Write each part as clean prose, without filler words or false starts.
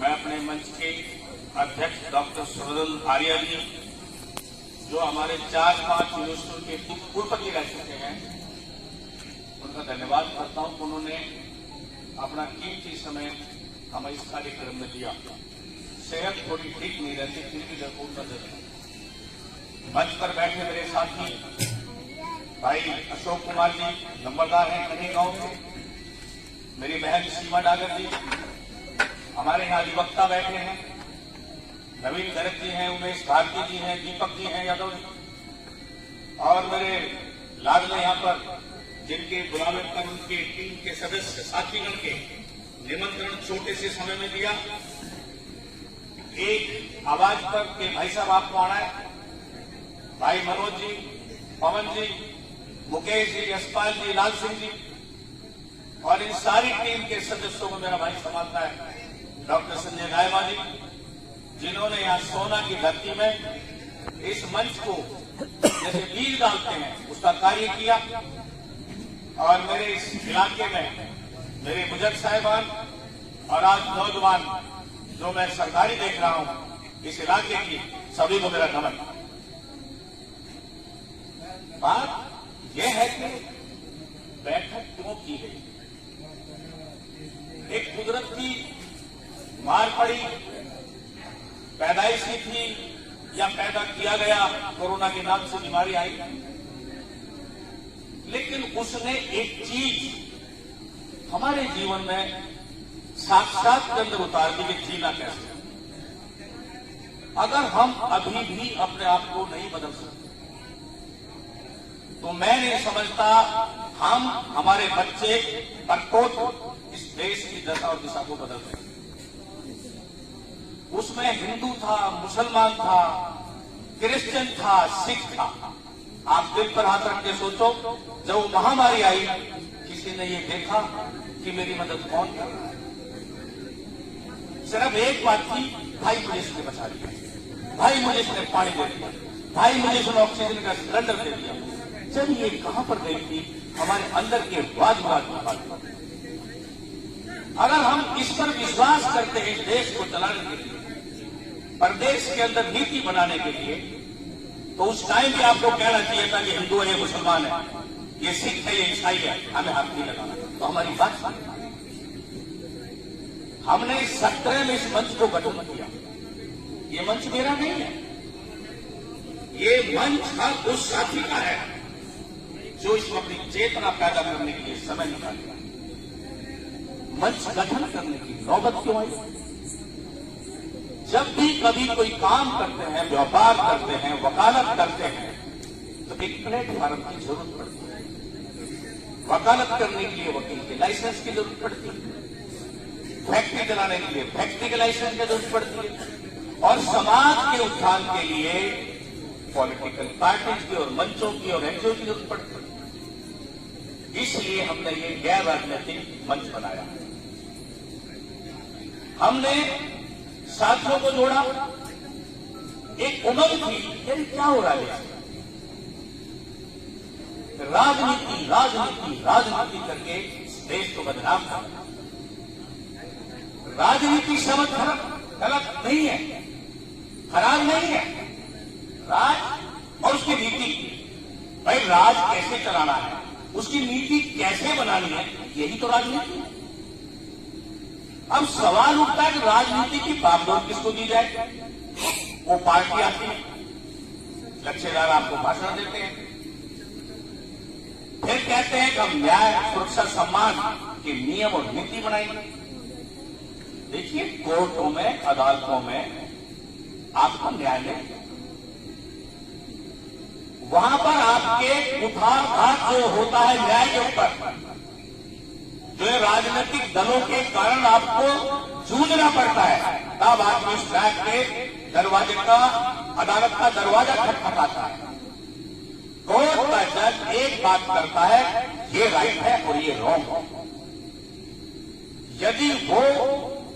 मैं अपने मंच के अध्यक्ष डॉक्टर सुरदल आर्या जी, जो हमारे 4-5 यूनिवर्सिटियों के कुलपति रह चुके हैं, उनका धन्यवाद करता हूं कि उन्होंने अपना कीमती समय हमें इस कार्यक्रम में दिया। सेहत थोड़ी ठीक नहीं रहती, फिर भी जरूर नजर मंच पर बैठे मेरे साथी भाई अशोक कुमार जी नंबरदार हैं कन्ही गांव के, मेरी बहन सीमा डागर जी, हमारे यहाँ अधिवक्ता बैठे हैं, नवीन गर्ग जी हैं, उमेश भारती जी हैं, दीपक जी हैं यादव जी, और मेरे लाडले यहाँ पर जिनके बुलावे पर उनके टीम के सदस्य साथीगण के निमंत्रण छोटे से समय में दिया। एक आवाज पर के भाई साहब आपको आना है, भाई मनोज जी, पवन जी, मुकेश जी, यशपाल जी, लाल सिंह जी और इन सारी टीम के सदस्यों को मेरा भाई समझता है डॉक्टर संजय गायवा जी, जिन्होंने यहाँ सोना की धरती में इस मंच को जैसे बीज डालते हैं उसका कार्य किया। और मेरे इस इलाके में मेरे बुजुर्ग साहिबान और आज नौजवान जो मैं सरकारी देख रहा हूं इस इलाके की, सभी को मेरा नमन। बात यह है कि बैठक क्यों की गई? एक कुदरत की मार पड़ी, पैदाइशी थी या पैदा किया गया, कोरोना के नाम से बीमारी आई, लेकिन उसने एक चीज हमारे जीवन में साक्षात के अंदर उतार दी कि जीना कैसे। अगर हम अभी भी अपने आप को नहीं बदल सकते तो मैं नहीं समझता हम हमारे बच्चे परपोत इस देश की दशा और दिशा को बदल सकते। उसमें हिंदू था, मुसलमान था, क्रिश्चियन था, सिख था। आप दिल पर हाथ रख के सोचो, जब वो महामारी आई किसी ने ये देखा कि मेरी मदद कौन कर रहा है? सिर्फ एक बात थी, भाई मुझे इसने बचा लिया, भाई मुझे इसने पानी दे दिया, भाई मुझे इसने ऑक्सीजन का सिलेंडर दे दिया। जब ये कहां पर गई थी? हमारे अंदर के वाद विवाद। अगर हम इस पर विश्वास करते हैं देश को चलाने के लिए, प्रदेश के अंदर नीति बनाने के लिए, तो उस टाइम भी आपको कहना चाहिए था कि हिंदू है, ये मुसलमान है, ये सिख है, ये ईसाई है, हमें हाथ नहीं लगाना। तो हमारी बात सुनिए। हमने 17 में इस मंच को गठन किया। ये मंच मेरा नहीं है, ये मंच हर उस साथी का है जो इसमें अपनी चेतना पैदा करने के लिए समय निकालेगा। मंच गठन करने की नौबत क्यों आई? जब भी कभी कोई काम करते हैं, व्यापार करते हैं, वकालत करते हैं, तो एक प्लेटफॉर्म की जरूरत पड़ती है। वकालत करने के लिए वकील के लाइसेंस की जरूरत पड़ती है, फैक्ट्री चलाने के लिए फैक्ट्री के लाइसेंस की जरूरत पड़ती है, और समाज के उत्थान के लिए पॉलिटिकल पार्टीज की और मंचों की और एनजीओ की जरूरत पड़ती है। इसलिए हमने ये गैर राजनीतिक मंच बनाया। हमने साथियों को जोड़ा, एक उमंग थी, यानी क्या हो रहा है? राजनीति राजनीति राजनीति करके देश को बदनाम करना। राजनीति शब्द गलत नहीं है, खराब नहीं है। राज और उसकी नीति, भाई राज कैसे चलाना है, उसकी नीति कैसे बनानी है, यही तो राजनीति है। अब सवाल उठता है कि राजनीति की बागडोर किसको दी जाए? वो पार्टी आती है, लच्छेदार आपको भाषण देते हैं, फिर कहते हैं कि हम न्याय, सुरक्षा, सम्मान के नियम और नीति बनाएंगे। देखिए, कोर्टों में, अदालतों में आपका न्यायालय, वहां पर आपके उठार घात जो होता है न्याय के ऊपर, जो राजनीतिक दलों के कारण आपको जूझना पड़ता है, तब आदमी उस न्याय के दरवाजे का, अदालत का दरवाजा खटखटाता है। कोर्ट का जज एक बात करता है, ये राइट है और ये रॉन्ग है। यदि वो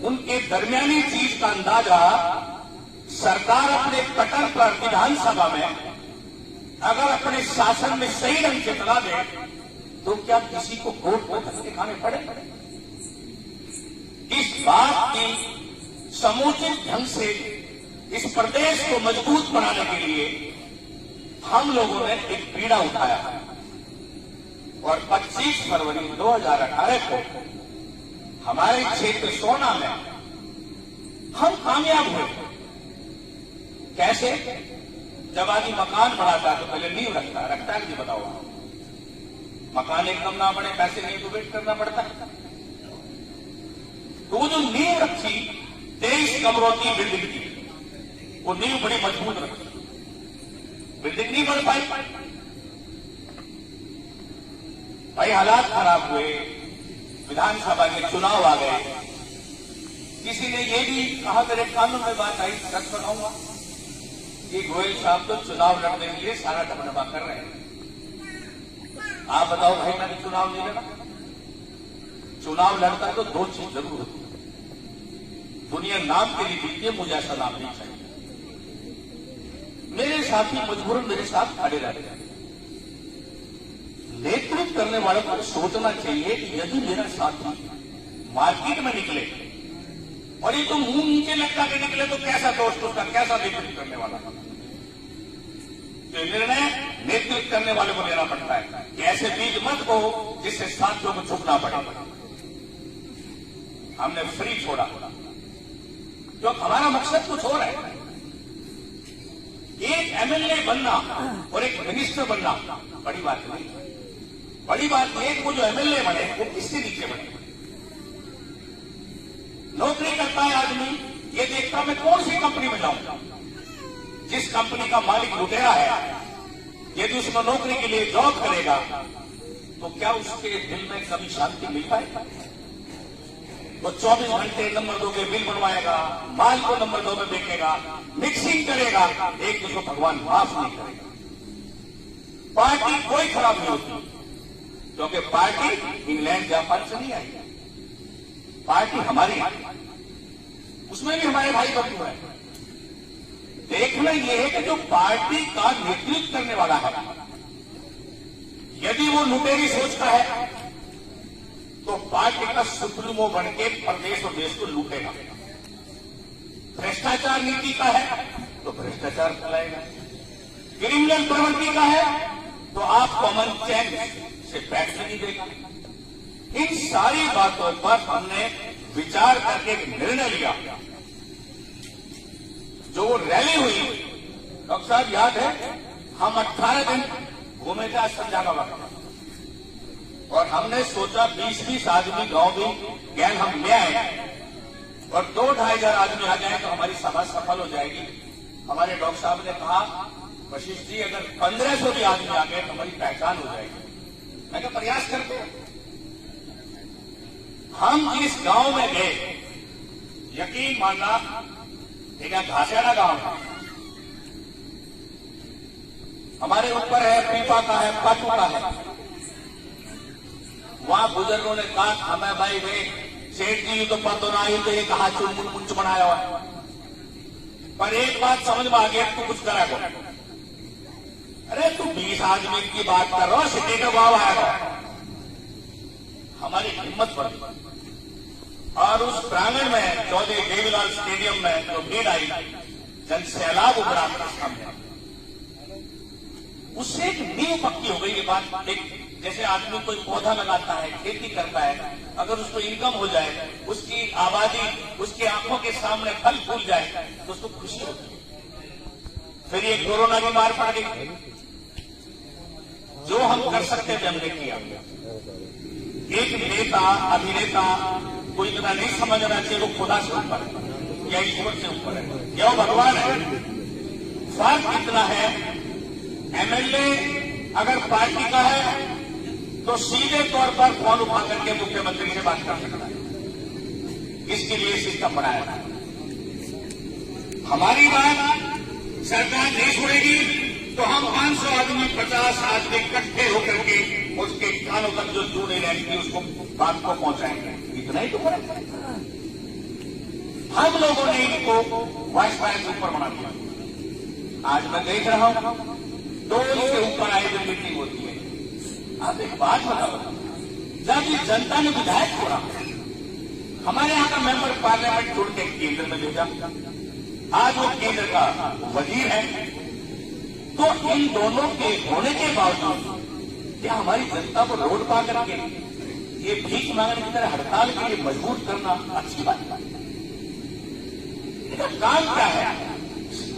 उनके दरमियानी चीज का अंदाजा सरकार अपने कटर पर विधानसभा में अगर अपने शासन में सही ढंग से चला दे, तो क्या किसी को कोर्ट में धक्के खाने पड़े? इस बात की समुचित ढंग से इस प्रदेश को मजबूत बनाने के लिए हम लोगों ने एक बीड़ा उठाया और 25 फरवरी 2018 को हमारे क्षेत्र सोना में हम कामयाब हुए। कैसे? जब आदमी मकान बनाता है तो पहले नींव रखता है कि बताओ, मकान एकदम ना बने, पैसे नहीं तो वेट करना पड़ता है। तो वो जो नींव रखी 23 कमरों की बिल्डिंग की, वो नींव बड़ी मजबूत रखी, बिल्डिंग नहीं बन पाई। भाई हालात खराब हुए, विधानसभा के चुनाव आ गए। किसी ने ये भी कहा, मेरे कानून में बात आई, सच बताऊंगा, कि गोयल साहब तो चुनाव लड़ने के लिए सारा ढबढबा कर रहे हैं। आप बताओ भाई, मैंने चुनाव नहीं लड़ा। चुनाव लड़ता तो दो चीज जरूर होती है, दुनिया नाम के लिए जीतती है, मुझे ऐसा नाम नहीं चाहिए। मेरे साथी मजबूरन मेरे साथ खड़े रहते हैं। नेतृत्व करने वालों को सोचना चाहिए कि यदि मेरा साथी मार्केट में निकले और ये तो मुंह नीचे लटका के निकले तो कैसा दोस्त उसका, कैसा नेतृत्व करने वाला। तो निर्णय नेतृत्व करने वाले को लेना पड़ता है कि ऐसे बीज मत हो जिससे साथियों को झुकना पड़े। हमने फ्री छोड़ा, जो हमारा मकसद कुछ और है। एक एमएलए बनना और एक मिनिस्टर बनना बड़ी बात नहीं। बड़ी बात यह कि वो जो एमएलए बने वो किससे नीचे बने। नौकरी करता है आदमी, ये देखता मैं कौन सी कंपनी में जाऊं। जिस कंपनी का मालिक लुटेरा है, यदि उसमें नौकरी के लिए जॉब करेगा तो क्या उसके दिल में कभी शांति मिल पाएगा? वो 24 घंटे नंबर 2 के बिल बनवाएगा, माल को नंबर 2 में बेचेगा, मिक्सिंग करेगा, एक दूसरे को भगवान माफ नहीं करेगा। पार्टी कोई खराब नहीं होती, क्योंकि पार्टी इंग्लैंड जापान से नहीं आई, पार्टी हमारी है, उसमें भी हमारे भाई बंधु हैं। देखना यह है कि जो पार्टी का नेतृत्व करने वाला है, यदि वो लुटेरी सोच का है तो पार्टी का सुप्रीमो बनके प्रदेश और देश को लूटेगा। भ्रष्टाचार नीति का है तो भ्रष्टाचार फैलाएगा। क्रिमिनल प्रवृत्ति का है तो आप कॉमन चैन से बैठ नहीं देगा। इन सारी बातों पर हमने विचार करके एक निर्णय लिया। जो रैली हुई, डॉक्टर साहब याद है, हम 18 दिन घूमे थे संजागाबाद, और हमने सोचा 20-20 आदमी गांव में गैंग हम ले आए और 2-2,500 आदमी आ जाए तो हमारी सभा सफल हो जाएगी। हमारे डॉक्टर साहब ने कहा, वशिष्ठ जी अगर 1500 भी आदमी आ गए तो हमारी पहचान हो जाएगी। मैं क्या प्रयास करते हैं। हम जिस गांव में गए, यकीन मानना, एक घासियाना गांव है, हमारे ऊपर है, पीपा का है, पाटू का है। वहां बुजुर्गों ने कहा, हमें भाई वे सेठ जी तो पतो ना आई तो ये कहा चुन मुंच बनाया हुआ, पर एक बात समझ में आ गया, तू कुछ करा को। अरे तू 20 आदमी की बात कर रहा, सिटी का गांव आएगा। हमारी हिम्मत बढ़ी और उस प्रांगण में चौधरी देवीलाल स्टेडियम में जो भीड़ आई, जन सैलाब उभरा सामने, उससे एक नींव पक्की हो गई। ये बात, एक जैसे आदमी कोई पौधा लगाता है, खेती करता है, अगर उसको इनकम हो जाए, उसकी आबादी उसकी आंखों के सामने फल फूल जाए तो उसको खुशी होती है। फिर ये कोरोना की मार पड़ गई। जो हम कर सकते थे हमने किया। एक नेता अभिनेता को इतना नहीं समझना चाहिए वो खुदा से ऊपर है या ईश्वर से ऊपर है या वो भगवान है। फर्क इतना है, एमएलए अगर पार्टी का है तो सीधे तौर पर फोन उठा करके मुख्यमंत्री से बात कर सकता है। इसके लिए सिस्टम बनाया है। हमारी बात सरकार नहीं छोड़ेगी तो हम 500 आदमी 50 आदमी इकट्ठे होकर के उसके कानों तक जो जुड़े रहेंगे उसको बात को पहुंचाएंगे। इतना ही तो फर्क है। हम लोगों ने इनको वॉइस फायर के ऊपर बना दिया। आज मैं देख रहा हूं टोल के ऊपर आयोजन मीटिंग होती है। आप एक बात बताओ, जब ये जनता ने विधायक छोड़ा, हमारे यहाँ का मेंबर पार्लियामेंट छोड़ के केंद्र में भेजा, आज वो केंद्र का वजीर है। तो इन दोनों के होने के बावजूद क्या हमारी जनता को रोड पा करके ये भीख मांगने की तरह हड़ताल के लिए मजबूर करना अच्छी बात है? इनका काम क्या है?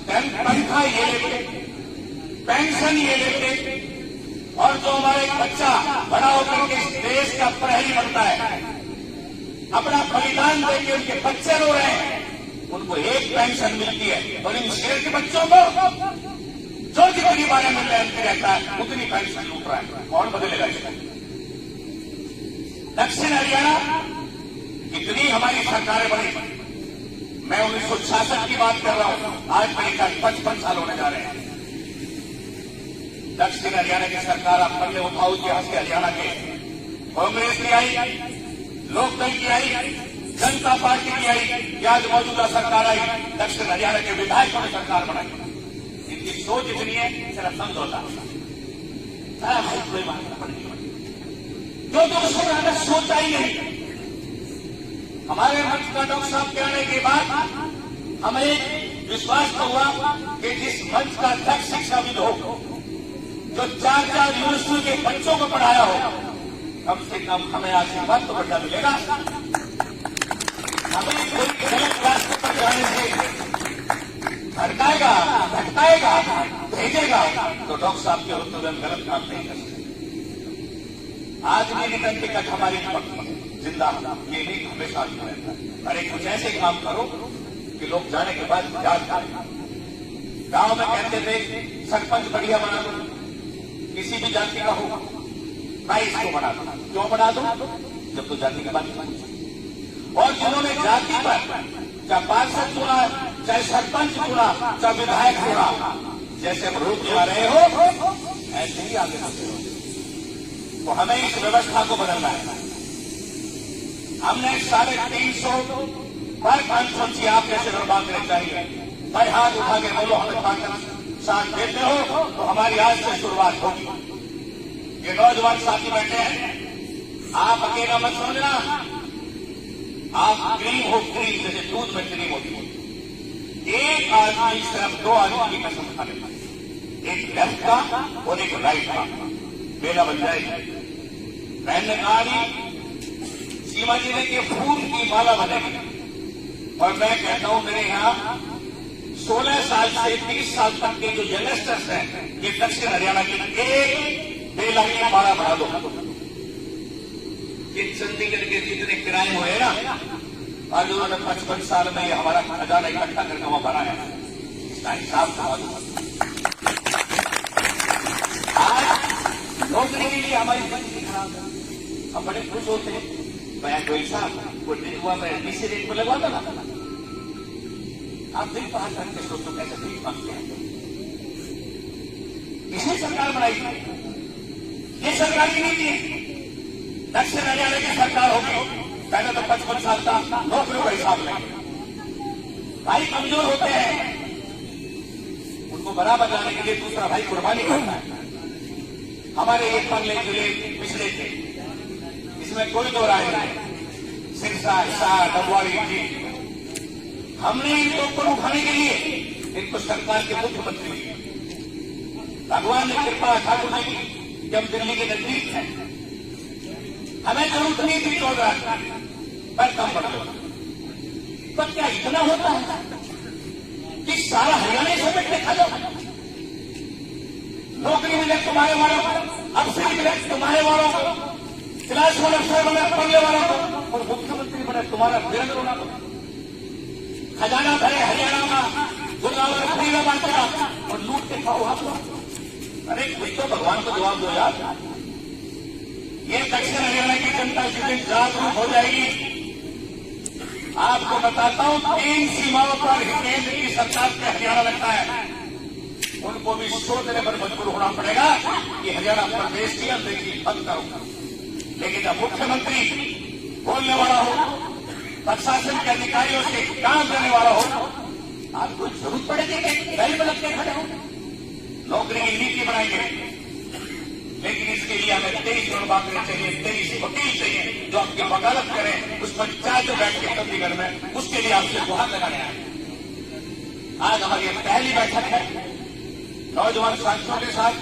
तनख्वाह ये लेते, पेंशन ये लेते, और जो हमारा एक बच्चा बड़ा होकर के इस देश का प्रहरी बनता है, अपना बलिदान देकर उनके बच्चे रो रहे हैं, उनको एक पेंशन मिलती है, और इन शेर के बच्चों को जो जितनी बारे में रहता है उतनी पेंशन लूट रहा है। कौन बदलेगा इसका? दक्षिण हरियाणा कितनी हमारी सरकारें बनी, मैं 1966 की बात कर रहा हूं, आज मेरे ख्याल 55 साल होने जा रहे हैं। दक्षिण हरियाणा की सरकार आप पढ़ ले, उठाओ इतिहास के हरियाणा के। कांग्रेस की आई, लोकदल की आई, जनता पार्टी की आई, आज मौजूदा सरकार आई, दक्षिण हरियाणा के विधायकों ने सरकार बनाई। इनकी सोच इतनी है, सिर्फ समझौता सारा भाई कोई मांगना पड़ेगी, जो तो उसको ज्यादा सोचा ही नहीं। हमारे मंच का डॉक्टर साहब के आने के बाद हमें विश्वास तो हुआ कि जिस मंच का अध्यक्ष शिक्षाविद हो, जो 4 यूनिवर्सिटी के बच्चों को पढ़ाया हो, कम से कम हमें आशीर्वाद तो बढ़िया मिलेगा। हमें कोई गलत रास्ते पर जाने से भटकाएगा, भेजेगा, तो डॉक्टर साहब के होते हुए गलत काम नहीं कर सकते। आज भी निकल टिकट हमारी जिंदा, ये नहीं हमेशा रहता है। अरे कुछ ऐसे काम करो कि लोग जाने के बाद याद करें। गांव में कहते थे सरपंच बढ़िया बना दो, किसी भी जाति का हो, भाई इसको बना दो। क्यों बना दो? जब तो जाति की बात नहीं। और जिन्होंने जाति पर चाहे पार्षद चुना, चाहे सरपंच चुना, चाहे विधायक चुना, जैसे हम रोक ला रहे हो ऐसे ही आगे बढ़ते हो। तो हमें इस व्यवस्था को बदलना है। हमने 350 पर कॉन्फ्रेंस आप जैसे लोग मांगने चाहिए। भाई हाथ उठा के बोलो हमें पाकिस्तान साथ देते हो, तो हमारी आज से शुरुआत होगी। ये नौजवान साथी बैठे हैं, आप अकेला मत समझना, आप क्रीम हो, क्रीम जैसे दूध में क्रीम होती है। एक आदमी सिर्फ 2 आदमी की कसम खा लेता, एक लेफ्ट का और एक राइट का, मेला बन जाएगी। मैंने कहा सीमा जिले के फूल की माला बनेगी। और मैं कहता हूं मेरे यहाँ 16 साल से 30 साल तक के जो यंगस्टर्स हैं, ये दक्षिण हरियाणा की एक बेला की माला बना दो। ये चंडीगढ़ के जितने किराए हुए ना, आज उन्होंने 55 साल में हमारा खजाना इकट्ठा करके वहां भरा है, इसका हिसाब करवा दो। आज नौकरी के लिए हमारी जिंदगी खराब है, हम बड़े खुश होते हैं। मैं कोई साहब को हुआ, मैं डीसी रेट पर लगवाता ना, आप दिल बाहर करके सोचो कैसे भीख मांगते हैं। किसने सरकार बनाई? ये सरकार की नीति है। दक्षिण हरियाणा की सरकार होगी, पहले तो 55 साल का नौकरियों का हिसाब लेंगे। भाई कमजोर होते हैं, उनको बराबर लाने के लिए दूसरा भाई कुर्बानी करता है। हमारे एक बंगले जिले पिछड़े थे, इसमें कोई दो राय नहीं। सिरसा, हिसार, डबवाड़ी जी, हमने इनको ऊपर उठाने के लिए इनको सरकार के मुख्यमंत्री किए। भगवान ने कृपा ठाकुर जी की, जब दिल्ली के नजदीक है, हमें जरूरत नहीं थी 14 पर कम पड़ गया। पर क्या इतना होता है कि सारा हरियाणा समेट के खा जाओ? नौकरी मिले तुम्हारे वालों को, अफसरी मिले तुम्हारे वालों को, क्लास वाले अफसर बने पढ़ने वालों को, और मुख्यमंत्री बने तुम्हारा वीरेंद्र होना को। खजाना भरे हरियाणा का, गुजरात में फ्री में बांटेगा और लूट के खाओ आप लोग। अरे कुछ तो भगवान को जवाब दो यार। ये दक्षिण हरियाणा की जनता जिस दिन जागरूक हो जाएगी, आपको बताता हूं 3 सीमाओं पर केंद्र की सरकार के हरियाणा लगता है, उनको भी सोचने पर मजबूर होना पड़ेगा कि हरियाणा प्रदेश की अंदर बंद करो। लेकिन जब मुख्यमंत्री बोलने वाला हो, प्रशासन के अधिकारियों से काम करने वाला हो, आपको जरूरत पड़ेगी कि पहले में लगते खड़े हो। नौकरी की नीति बनाएंगे, लेकिन इसके लिए हमें 23 नौकरी चाहिए, 23 वकील चाहिए जो आपकी वकालत करें, उस पंचायत में बैठ के चंडीगढ़ में, उसके लिए आपसे गुहार लगाने आए। आज हमारी पहली बैठक है नौजवान साथियों के साथ।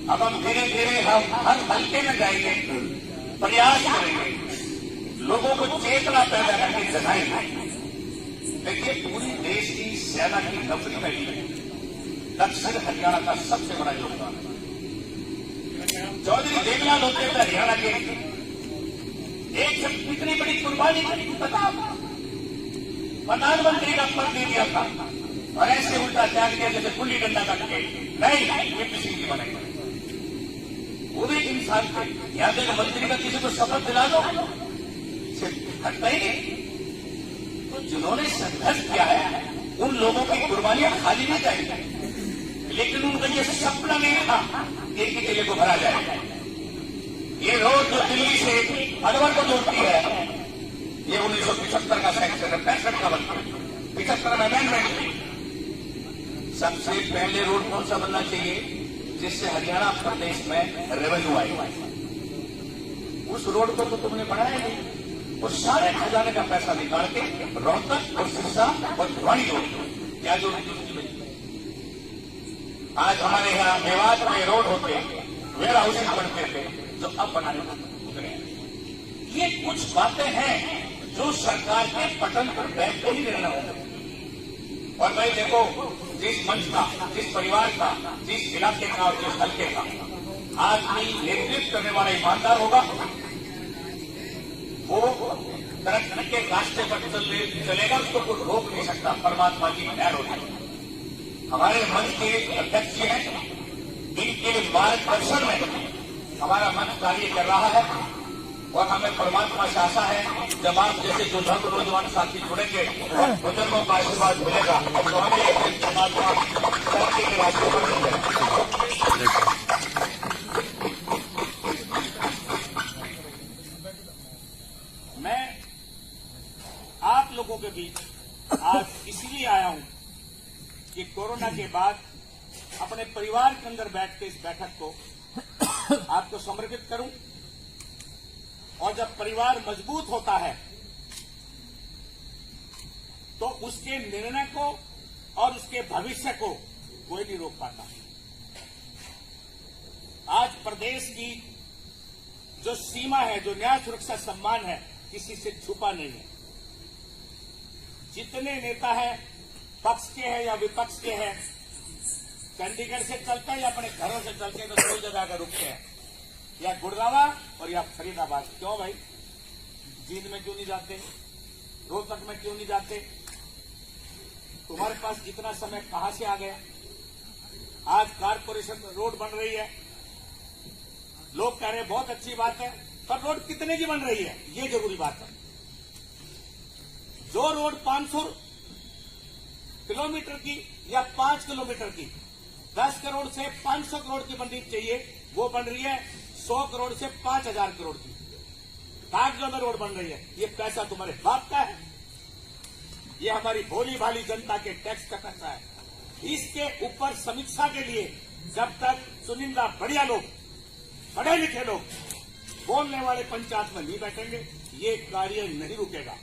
अब हम धीरे धीरे हम हर हल्के में जाएंगे, प्रयास करेंगे, लोगों को चेतना पैदा करके जगाएंगे। देखिए, पूरी देश की सेना की नौकरी में भी दक्षिण हरियाणा का सबसे बड़ा योगदान है। चौधरी देवलाल होते थे हरियाणा के, एक से कितनी बड़ी कुर्बानी की बताओ। प्रधानमंत्री का पद दे दिया था और ऐसे उल्टा त्याग दिया जैसे गुल्ली डंडा काट के नहीं वीपी सिंह जी बनेंगे। वो भी इंसान थे। यहाँ के मंत्री का किसी को शपथ दिला दो, हटता ही नहीं। तो जिन्होंने संघर्ष किया है उन लोगों की कुर्बानियां खाली नहीं जाएंगी, लेकिन उनका ये सपना नहीं था कि एक ही जिले को भरा जाए। ये रोड जो दिल्ली से अलवर को जोड़ती है, ये 1975 का सेक्शन है, 65 का बनता है, 75 में अमेंडमेंट। सबसे पहले रोड कौन सा बनना चाहिए जिससे हरियाणा प्रदेश में रेवेन्यू आएगा? उस रोड को तो तुमने बढ़ाया नहीं। वो सारे खजाने का पैसा निकाल के रोहतक और सिरसा और भिवानी जोड़ क्या जोड़ी थी? आज हमारे यहाँ मेवात में रोड होते, वेयर हाउसिंग बनते थे, जो अब बनाने उतरे। ये कुछ बातें हैं जो सरकार के पटल पर बैठ के ही निर्णय होगा। और भाई देखो, जिस मंच का, जिस परिवार का, जिस इलाके का और जिस हल्के का आदमी नेतृत्व करने वाला ईमानदार होगा, वो तरक्की के रास्ते पर चलेगा, उसको कोई रोक नहीं सकता। परमात्मा की मेहर होगी। हमारे मंच के अध्यक्ष जी हैं, इनके मार्गदर्शन में हमारा मंच कार्य कर रहा है और हमें परमात्मा से आशा है जब आप जैसे जो नौजवान साथी जुड़ेंगे और बुजुर्गों का आशीर्वाद मिलेगा तो हमें परमात्मा तरक्की के रास्ते पर मिल जाएगा। मैं आप लोगों के बीच आज इसलिए आया हूं कि कोरोना के बाद अपने परिवार के अंदर बैठ के इस बैठक को आपको समर्पित करूं। और जब परिवार मजबूत होता है तो उसके निर्णय को और उसके भविष्य को कोई नहीं रोक पाता। आज प्रदेश की जो सीमा है, जो न्याय सुरक्षा सम्मान है, किसी से छुपा नहीं है। जितने नेता हैं, पक्ष के हैं या विपक्ष के हैं, चंडीगढ़ से चलते हैं या अपने घरों से चलते हैं तो दो जगह का रुकते हैं, या गुड़गावा और या फरीदाबाद। क्यों भाई? जींद में क्यों नहीं जाते? रोहतक में क्यों नहीं जाते? तुम्हारे पास इतना समय कहां से आ गया? आज कारपोरेशन रोड बन रही है, लोग कह रहे हैं बहुत अच्छी बात है, पर रोड कितने की बन रही है ये जरूरी बात है। जो रोड 500 किलोमीटर की या 5 किलोमीटर की 10 करोड़ से 500 करोड़ की बननी चाहिए, वो बन रही है 100 करोड़ से 5000 करोड़ की। कागजों में रोड बन रही है। ये पैसा तुम्हारे बाप का है, ये हमारी भोली भाली जनता के टैक्स का पैसा है। इसके ऊपर समीक्षा के लिए जब तक चुनिंदा बढ़िया लोग, पढ़े लिखे लोग, बोलने वाले पंचायत में नहीं बैठेंगे, ये कार्य नहीं रुकेगा।